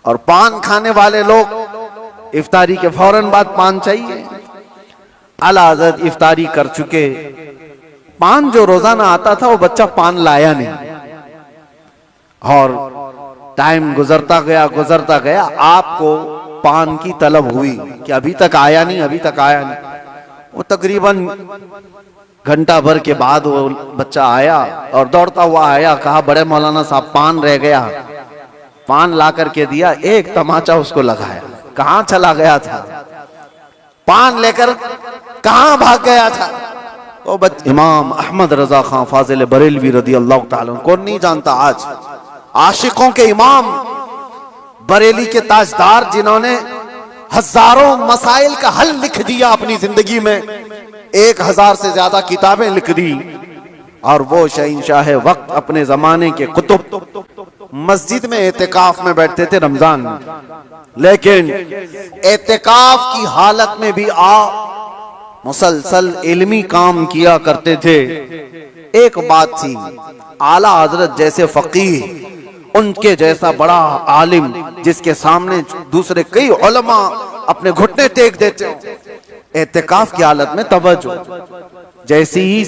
और पान खाने वाले लोग इफ्तारी के फौरन बाद पान चाहिए। आला हज़रत इफ्तारी कर चुके, पान जो रोजाना आता था वो बच्चा पान लाया नहीं, और टाइम गुजरता गया, आपको पान की तलब हुई कि अभी तक आया नहीं, अभी तक आया नहीं। वो तकरीबन घंटा भर के बाद वो बच्चा आया और दौड़ता हुआ आया, कहा बड़े मौलाना साहब पान रह गया। पान ला करके दिया, एक तमाचा उसको लगाया। कहां चला गया था? पान लेकर कहां भाग गया था? तो इमाम अहमद रजा खान फाजिल बरेलवी रदी अल्लाह ताला, कौन नहीं जानता, आज आशिकों के इमाम, बरेली के ताजदार, जिन्होंने हजारों मसाइल का हल लिख दिया अपनी जिंदगी में, 1000 से ज्यादा किताबें लिख दी, और वो शहंशाह वक्त अपने जमाने के कुतुब मस्जिद में एतिकाफ में बैठते थे रमजान में, लेकिन एतिकाफ की हालत में भी मुसलसल इल्मी काम किया करते थे। एक बात थी, आला हजरत जैसे फकीह, उनके जैसा बड़ा आलिम, जिसके सामने दूसरे कई उलमा अपने घुटने टेक देते हो, एतिकाफ की हालत में तवज्जो, जैसी ही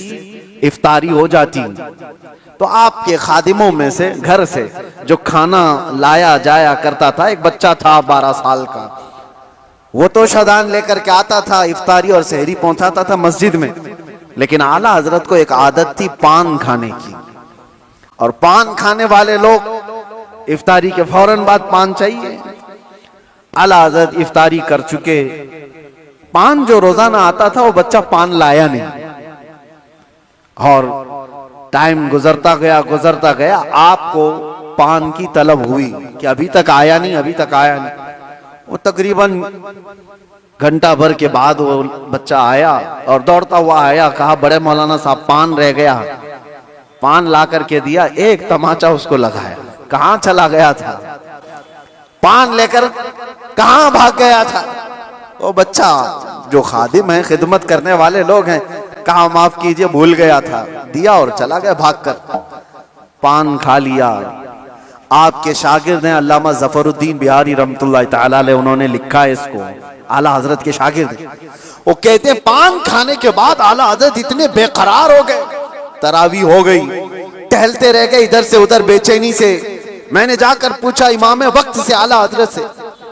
इफ्तारी हो जाती तो आपके खादिमों में से, घर से जो खाना लाया जाया करता था, एक बच्चा था 12 साल का, वो तो शदान लेकर के आता था, इफ्तारी और सहरी पहुंचाता था मस्जिद में। लेकिन आला हजरत को एक आदत थी पान खाने की, और पान खाने वाले लोग इफ्तारी के फौरन बाद पान चाहिए। आला हजरत इफ्तारी कर चुके, पान जो रोजाना आता था वो बच्चा पान लाया नहीं, और टाइम गुजरता गया, आपको पान की तलब हुई कि अभी तक आया नहीं, अभी तक आया नहीं। वो तकरीबन घंटा भर के बाद वो बच्चा आया और दौड़ता हुआ आया, कहा बड़े मौलाना साहब पान रह गया। पान ला करके दिया, एक तमाचा उसको लगाया। कहां चला गया था? पान लेकर कहां भाग गया था? वो बच्चा, जो खादिम है, खिदमत करने वाले लोग हैं, कहा माफ कीजिए भूल गया था, दिया और चला गया भागकर। पान खा लिया। आपके शागिर्द हैं अल्लामा जफरुद्दीन बिहारी रहमतुल्लाह तआला अलैह, उन्होंने लिखा है इसको, आला हजरत के शागिर्द। वो कहते हैं पान खाने के बाद आला हजरत इतने बेकरार हो गए, तरावी हो गई, टहलते रह गए इधर से उधर बेचैनी से। मैंने जाकर पूछा इमाम वक्त से, आला हजरत से,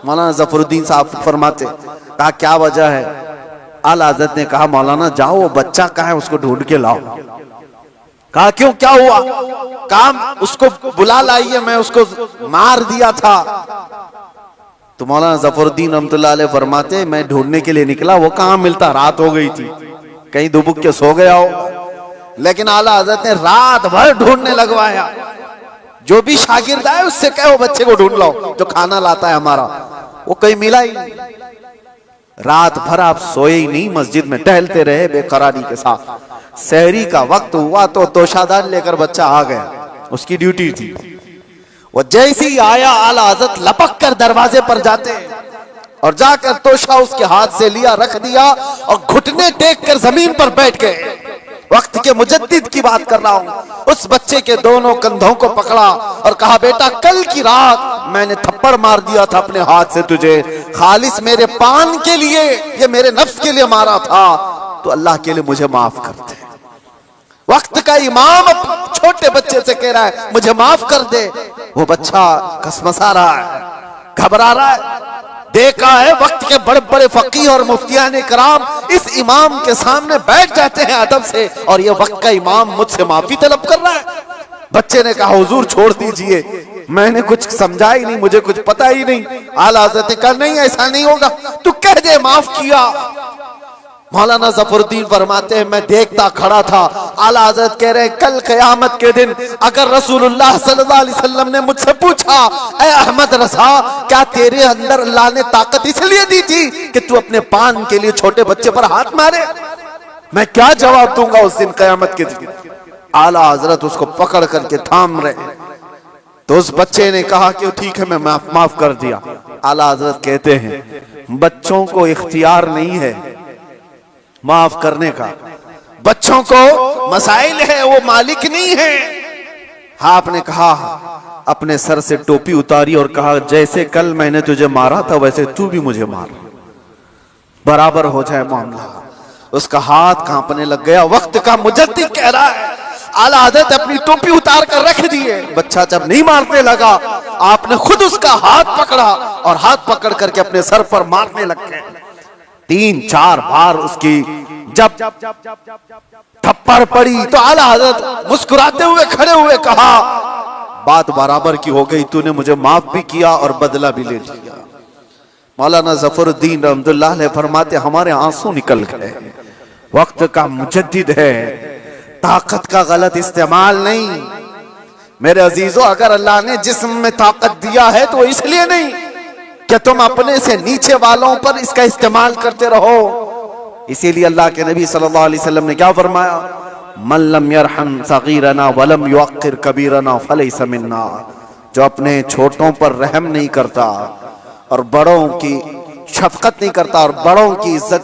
मौलाना जफरुद्दीन साहब फरमाते, कहा क्या वजह है? आला हजरत ने कहा मौलाना जाओ, वो बच्चा कहाँ है, उसको ढूंढ के लाओ। कहा क्यों, क्या हुआ? काम उसको बुला लाइए, मैं उसको मार दिया था। तो मौलाना जफरुद्दीन रहमतुल्लाह अलैह फरमाते, मैं ढूंढने के लिए निकला, वो कहाँ मिलता, रात हो गई थी, कहीं दुबक के सो गया हो। लेकिन आला हजरत ने रात भर ढूंढने लगवाया। जो भी शागिर्द आए उससे कहो बच्चे को ढूंढ लाओ जो खाना लाता है हमारा, वो कहीं मिला ही नहीं। रात भर आप सोए ही नहीं, मस्जिद में टहलते रहे बेकरारी के साथ। सहरी का वक्त हुआ तो तोशादान लेकर बच्चा आ गया, उसकी ड्यूटी थी। वो जैसे ही आया आला हजरत लपक कर दरवाजे पर जाते और जाकर तोशा उसके हाथ से लिया, रख दिया और घुटने टेक कर जमीन पर बैठ गए। वक्त के मुजद्दिद की बात कर रहा हूं। उस बच्चे के दोनों कंधों को पकड़ा और कहा बेटा कल की रात मैंने थप्पड़ मार दिया था अपने हाथ से तुझे, खालिस मेरे पान के लिए, ये मेरे नफ्स के लिए मारा था, तो अल्लाह के लिए मुझे माफ कर दे। वक्त का इमाम छोटे बच्चे से कह रहा है मुझे माफ कर दे। वो बच्चा कसमसा रहा है, घबरा रहा है। देखा है वक्त के बड़े बड़े फकीह और मुफ्तियान कराम इस इमाम के सामने बैठ जाते हैं अदब से, और ये वक्त का इमाम मुझसे माफी तलब कर रहा है। बच्चे ने कहा हुजूर छोड़ दीजिए, मैंने कुछ समझा ही नहीं, मुझे कुछ पता ही नहीं। आला हज़रत ने कहा नहीं ऐसा नहीं होगा, तू कह दे माफ किया। मौलाना जफरुद्दीन फरमाते हैं मैं देखता खड़ा था। आला हज़रत कह रहे कल क़यामत के दिन अगर रसूलुल्लाह सल्लल्लाहु अलैहि वसल्लम ने मुझसे पूछा ऐ अहमद रज़ा क्या तेरे अंदर अल्लाह ने ताकत इसलिए दी थी कि तू अपने पान के लिए छोटे बच्चे पर हाथ मारे, मैं क्या जवाब दूंगा उस दिन क़यामत के दिन। आला हज़रत उसको पकड़ करके थाम रहे, तो उस बच्चे ने कहा कि ठीक है मैं माफ कर दिया। आला हज़रत कहते हैं बच्चों को इख्तियार नहीं है माफ करने का, बच्चों को मसाइल है, वो मालिक नहीं है। आपने कहा, अपने सर से टोपी उतारी और कहा, जैसे कल मैंने तुझे मारा था वैसे तू भी मुझे मार, बराबर हो जाए मामला। उसका हाथ कांपने लग गया। वक्त का मुजद्दिद कह रहा है, आला हज़रत अपनी टोपी उतार कर रख दिए। बच्चा जब नहीं मारने लगा, आपने खुद उसका हाथ पकड़ा और हाथ पकड़ करके अपने सर पर मारने लग गए। 3-4 बार उसकी जब थप्पड़ पड़ी तो आला हज़रत मुस्कुराते हुए खड़े हुए कहा, बात बराबर की हो गई, तूने मुझे माफ भी किया और बदला भी ले लिया। मौलाना ज़फरुद्दीन रहमतुल्लाह अलैह फरमाते, हमारे आंसू निकल गए। वक्त का मुजद्दिद है, ताकत का गलत इस्तेमाल नहीं। मेरे अजीजों, अगर अल्लाह ने जिस्म में ताकत दिया है तो इसलिए नहीं कि तुम अपने से नीचे वालों पर इसका इस्तेमाल करते रहो। इसीलिए अल्लाह के नबी सल्लल्लाहु अलैहि वसल्लम ने क्या फरमाया, मन लम यरहम सगीरना वलम युअक्किर कबीरना फलैसा मिन्ना। जो अपने छोटों पर रहम नहीं करता और बड़ों की शफकत नहीं करता और बड़ों की इज्जत